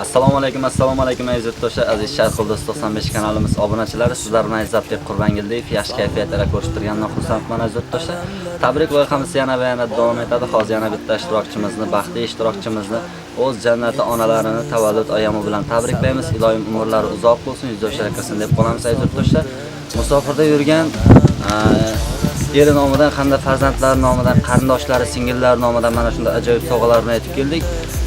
Assalomu alaykum aziz yurtdoshlar, aziz Sharqul Do'st 95 kanalimiz obunachilari, sizlar bilan Izzatbek Qurbangildiyev yaxshi kayfiyatda ko'rishib turgandan xursandman aziz yurtdoshlar. Tabrik loyihamiz yana va yana davom etadi. Hozir yana bitta ishtirokchimizni, baxtli ishtirokchimizni o'z jannati onalarini tavallud ayyomi bilan tabriklaymiz. Iloyim umrlari uzoq bo'lsin, yuzdoshlar akasin deb qolamiz aziz yurtdoshlar. Musofirda yurgan eri nomidan hamda farzandlari nomidan, qarindoshlari, singillari nomidan mana shunday ajoyib sovg'alar bilan yetib keldik.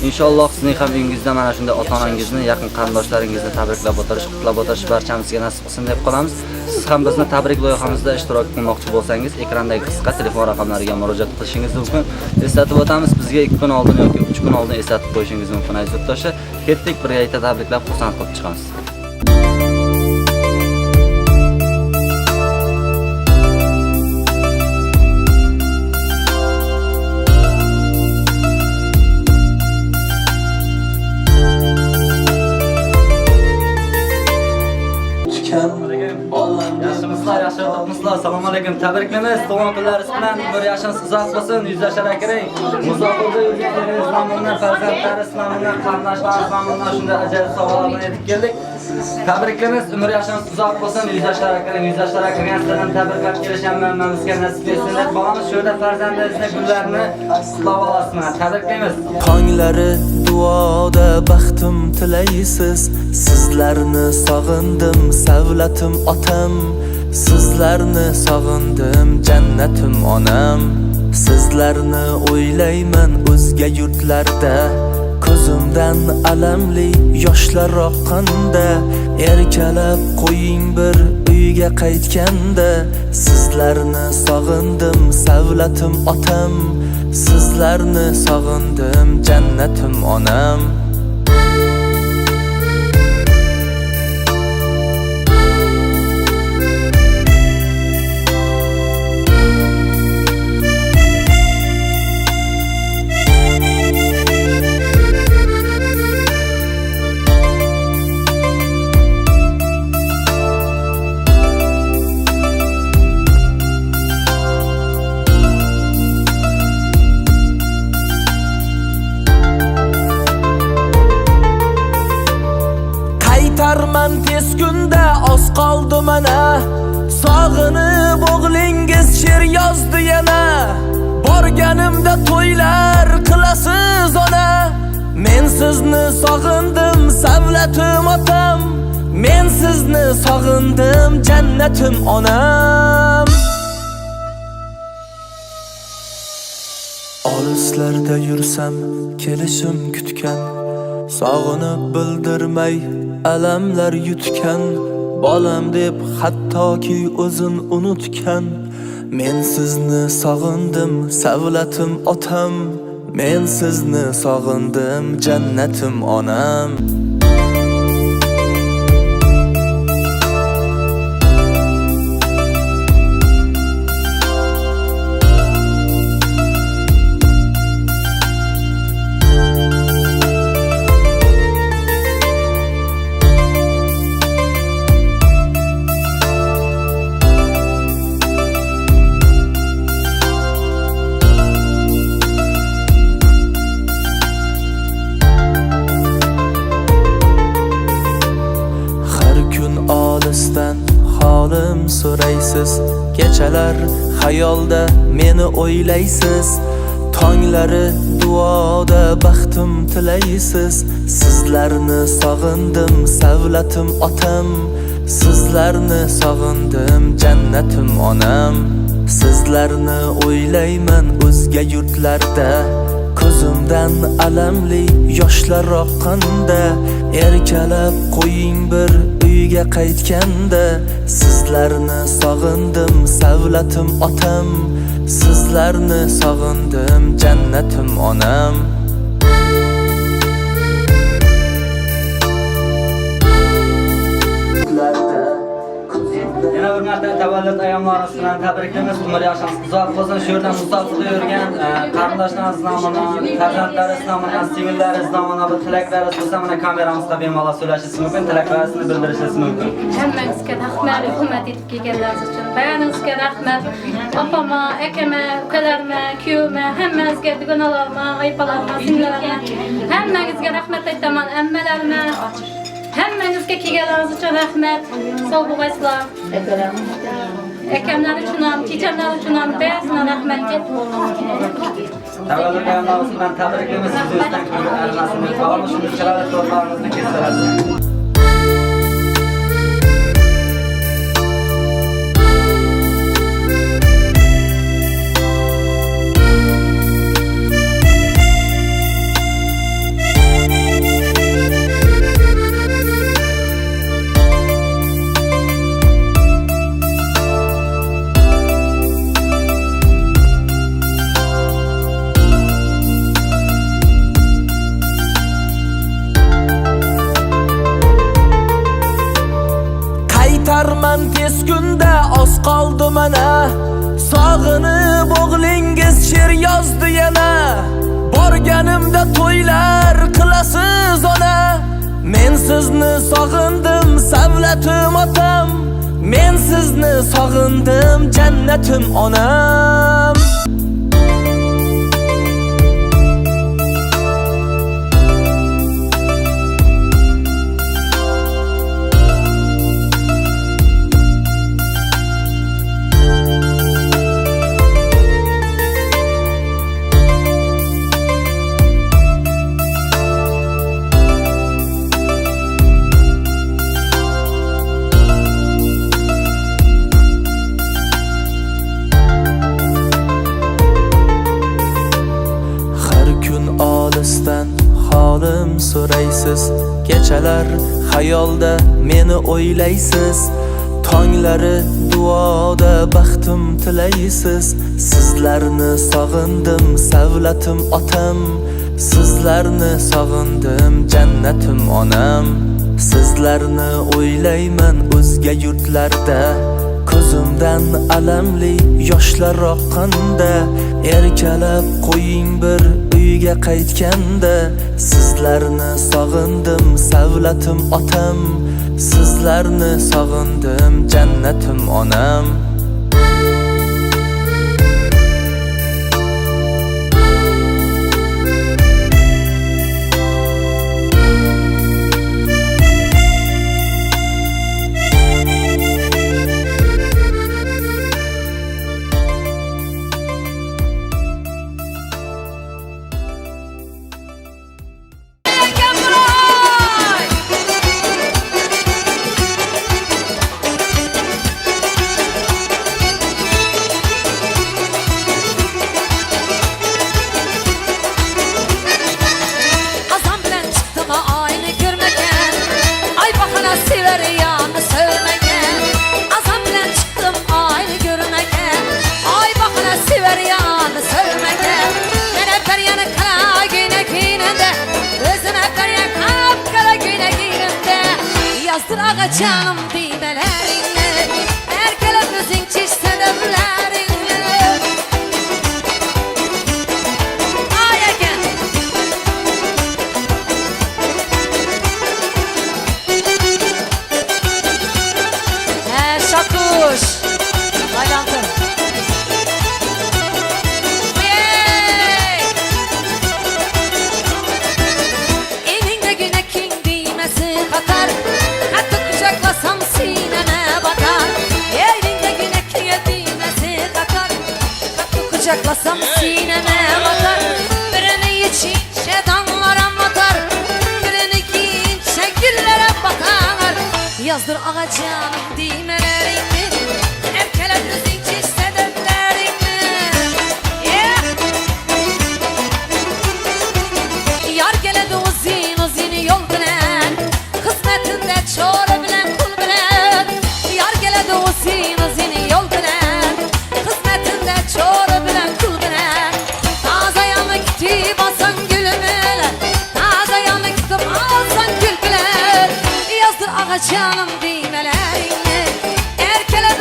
Inshaalloh sizning ham uyingizda mana shunday ota-onangizni, yaqin qarindoshlaringizni tabriklab o'tirish, qutlab o'tirish barchamizga nasib qilsin deb qolamiz. Siz ham bizni tabrik loyihamizda ishtirok qilmoqchi bo'lsangiz, ekrandagi qisqa telefon raqamlariga murojaat qilishingiz mumkin. Eslatib o'tamiz, bizga 2 kun oldin yoki 3 kun oldin eslatib qo'yishingiz mumkin aziz yurtdoshlar. Ketdik, birga tabriklab xursand qilib chiqamiz. Assalomu alaykum. Tabriklaymiz. Tug'ilgan kunlaringiz bilan umr yoshingiz uzoq bo'lsin, yuzlashar akiring. Musofirda yurganingiz nomidan, farzandlaringiz nomidan, qarindoshlaringiz nomidan shunday ajoyib sovg'alar bilan yetib keldik. Tabriklaymiz. Umr yoshingiz uzoq bo'lsin, yuzlashar akiring. Yuzlashar akiring sizlardan tabriklab kelishimni bizga nasib etsin deb qolamiz. Shu yerda farzandlaringizni kunlarini qutlab olasizlar. Tabriklaymiz. Tonglari duoda baxtim tilaysiz. Sizlarni sog'indim, savlatim otam. Sizlarni sog'indim, jannatim onam. Sizlarni o'ylayman o'zga yurtlarda. Ko'zimdan alamli yoshlar oqqanda. Erkalab qo'ying bir uyga qaytganda. Sizlarni sog'indim, savlatim otam. Sizlarni sog'indim, jannatim onam. Qaytarman tez kunda oz qoldi mana. Sog'inib o'g'lingiz she'r yozdi yana. Borganimda to'ylar qilasiz ona. Men sizni sog'indim, savlatim otam. Men sizni sog'indim, jannatim onam. Olislarda yursam kelishim kutgan. Sog'inib bildirmay alamlar yutgan. Bolam deb hattoki o'zin unutgan. Men sizni sog'indim, savlatim otam. Men sizni sog'indim, jannatim onam. Olisdan holim so'raysiz. Kechalar xayolda meni o'ylaysiz. Tonglari duoda baxtim tilaysiz. Sizlarni sog'indim, savlatim otam. Sizlarni sog'indim, jannatim onam. Sizlarni o'ylayman o'zga yurtlarda. Ko'zimdan alamli yoshlar oqqanda. Erkalab qo'ying bir uyga qaytganda. Sizlarni sog'indim, savlatim otam. Sizlarni sog'indim, jannatim onam. Yana bir marta tavallud ayyomlaringiz bilan tabriklaymiz. Umr yoshingiz uzoq bo'lsin. Shu yerdan musofirda yurgan qarindoshlaringiz nomidan, farzandlaringiz nomidan, singillaringiz nomidan bir tilaklaringiz bo'lsa, mana kameramizda bemalol so'rashingiz mumkin, tilaklaringizni bildirishingiz mumkin. Hammangizga rahmat, hurmat etib kelganlaringiz uchun. Bayaningizga rahmat. Opama, akama, ukalarima, kuyovima, hammangizga dugonalarima, aypalarima, singillarima, hammangizga rahmat aytaman. Ammalarima, hammangizga kelganlaringiz uchun rahmat. Sog' bo'lasizlar. Akamlar uchun ham, chechamlar uchun ham ba'zina rahmat deb. Tavallud ayyomlaringiz bilan tabriklaymiz. Siz o'zdan ko'ngil arinasingiz qolmish, shunday chiroyli to'rlaringizni kestirasiz. Qaytarman tez kunda oz qoldi mana. Sog'inib o'g'lingiz she'r yozdi yana. Borganimda to'ylar qilasiz ona. Men sizni sog'indim savlatim otam. Men sizni sog'indim jannatim onam. Holim so'raysiz, kechalar xayolda meni o'ylaysiz, tonglari duoda baxtim tilaysiz. Sizlarni sog'indim savlatim otam, sizlarni sog'indim jannatim onam. Sizlarni o'ylayman o'zga yurtlarda, ko'zimdan alamli yoshlar oqqanda. Erkalab qo'ying bir uyga qaytganda. Sizlarni sog'indim savlatim otam, sizlarni sog'indim jannatim onam. Yazdır ağa canım düymelerini, erkelemizin çiş sebeplerini. Ay again. Şakuş baylantı. Elinde güne king düymesi katar, kucaklasam sineme batar. Elinde güne düğmesi katar, kucaklasam sineme batar. Birini içince damlar anlatar, birini giyince güllere bakar. Yazdır ağa canım düğmelerini, erkelemizin çiş sebeplerini. Yar geledi uzun uzun yol bilen, hizmetinde çoğru bilen kul bilen. Yar geledi uzun uzun yol bilen, hizmetinde çoğru bilen kul bilen. Taze yanık tip alsan gülümün, taze yanık tip alsan gül bilen. Yazdır ağa canım düğmelerini, erkele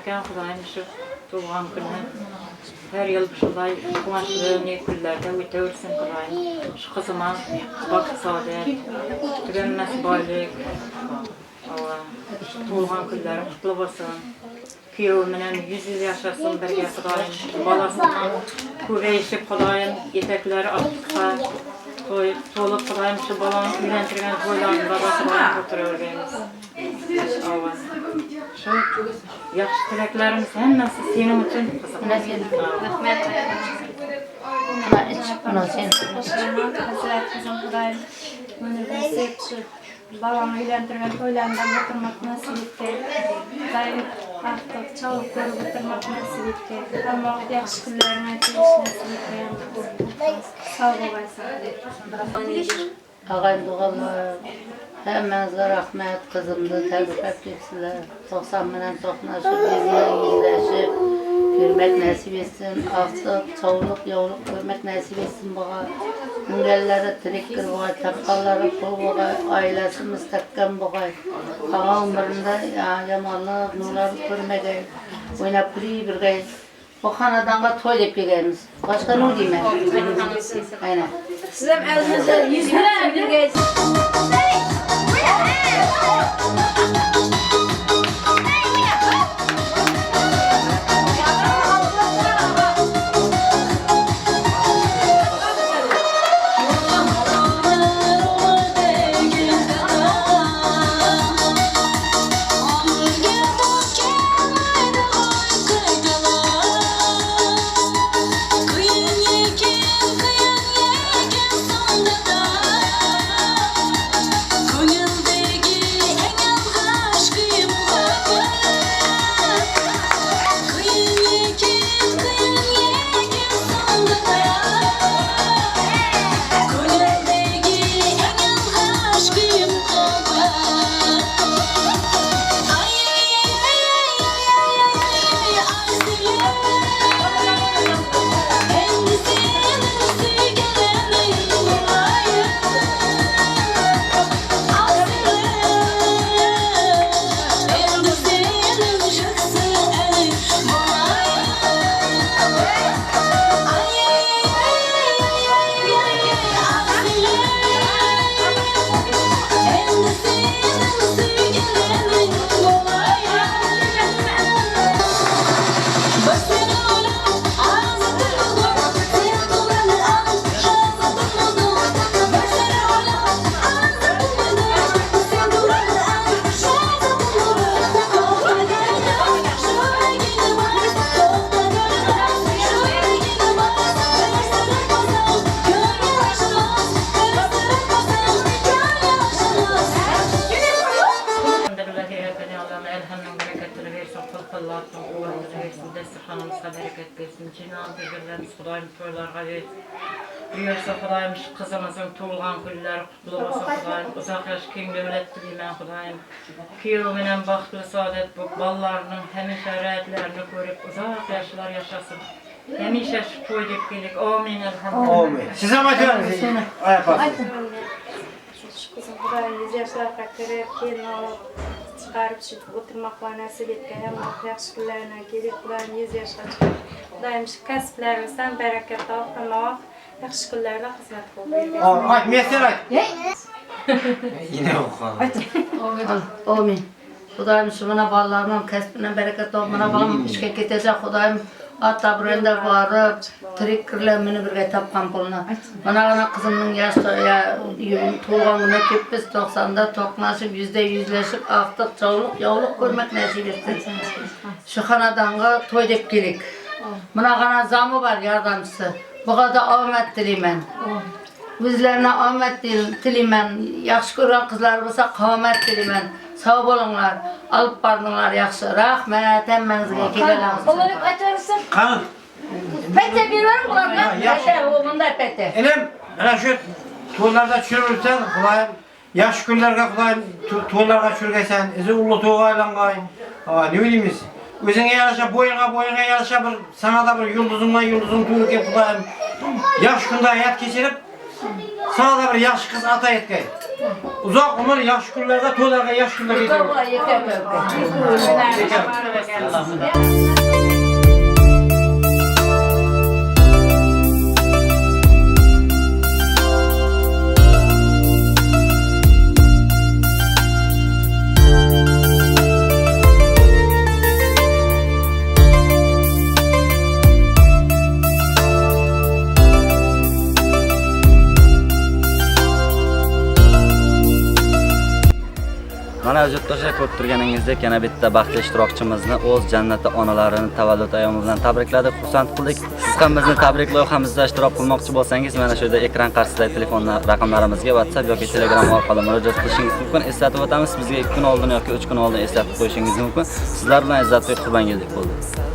eken Hudaýym şu tuğan günü her yıl şulay kumaşlı nekullarda öteürsin Hudaýym. Şu kızıma bak saadet, tügenmez baylık. Allah, tuğan günleri kutlu bolsun. Kuyov menen 100 yaşasın birge Hudaýym. Balasyna köbeýişip Hudaýym yetekleri atyksa tolup Hudaýym şu balany üýlendirgen toýlaryny babasyna götüreberýämiz. Allah. Şu yaxşı tileklerimiz hemmesi senin için kızım. Rahmet. Ana iç, ana sen. Hazret kızım Hudaýym. Mene desek babamı uylantıran toylarından oturmak nasip etti. Daim artık çalıp görüp oturmak nasip etti. Ama yaxşı günlerine geçiş nasip etti. Sağ ol babaysan. Ağayın doğallar. Hemenizle rahmet kızımdı, tebrik ettiler. 90 menen toqnaşıp, yüzleşip, görmek nasip etsin. Artık çoğuluk, yoğuluk görmek nasip etsin bağa. Üngelleri tiriktir bağa, tapkalları pul bağa, ailesi müstakkem bağa. Ağa ömründe yamanlık, nurlarlık görmege, oynap bir gay. Bu hanadanğa toy dep gelemiz. Başka ne diyeyim ben? Aynen. Sizem elinizde 100 bilen bir geç. Hudaýym toýlarga ýet. Ýörse Hudaýym şu kızymyzyň tuğulgan günleri kutlu bolsa Hudaýym uzak ýaş keng döwlet dileýän Hudaýym. Kiýow menen bagtly saadet bu ballalarynyň hemişe rahatlaryny görüp uzak ýaşlar ýaşasyn. Hemişe şu toý dep gelik. Amin elhamdülillah. Amin. Size maçan ayak basın. Şu kızım Hudaýym 100 yaşlarga kirip kelin alıp çıkarıp çıkıp oturmakla nasip etken hem yaxşı günlerine gelip Hudaýym 100 yaşga çıkıp Hudaýym şu kasplaryňyzdan bereket tap ama yaxşı günlerde hizmet kılıp Ay, mesele ay. Yine oku. Amin. Hudaýym şuna ballarymyň kesbine bereket olmana balam işe getejek Hudaýym ata brende barıp tirik kirlemini birge tapkan puluna. Bana kızımın yaşta tuğan güne keppiz 90'da toknaşıp %100leşip artık çoğuluk yoğuluk görmek nasip etsin. Şu hanadanğa toy dep gelik. Buna gana zamı var yardımcısı. Bu kadar ahmet dileymen. Bizlerine ahmet dileymen. Yaxşı gören kızlar bolsa kavmet dileymen. Sağ bolunlar, alıp bardyňlar yaxşı. Rahmet, hemmenizge keleleriňiz. Olarak açarsın. Kanın. Pete bir var bularga. Pete, o bunday pete. Elim, ana şu toylarda çürürsen, Hudaýym, yaş günlerge Hudaýym toylarga çürgesen, izi ullu toğa aylangay. Ne bilimiz? Özüňe ýaraşa, boyuna ýaraşa bir, sana da bir yulduzyň tuğup Hudaýym, yaş günde hayat geçirip, sana da bir yaşlı kız ata etkay. Uzak umur, yaxshi kunlarda, to'ylarga yaxshi kunlar yetadi. Mana yurtdoshlar ko'rib turganingizdek yana bitta baxtli ishtirokchimizni o'z jannati onalarini tavallud ayyomi bilan tabrikladik, xursand qildik. Siz ham bizni tabrik loyihamizda ishtirok qilmoqchi bo'lsangiz, mana shu yerda ekran qarshisidagi telefon raqamlarimizga WhatsApp yoki Telegram orqali murojaat qilishingiz mumkin. Eslatib o'tamiz, bizga 2 kun oldin yoki 3 kun oldin eslatib qo'yishingiz mumkin. Sizlar bilan Izzatbek Qurbangildek bo'ldi.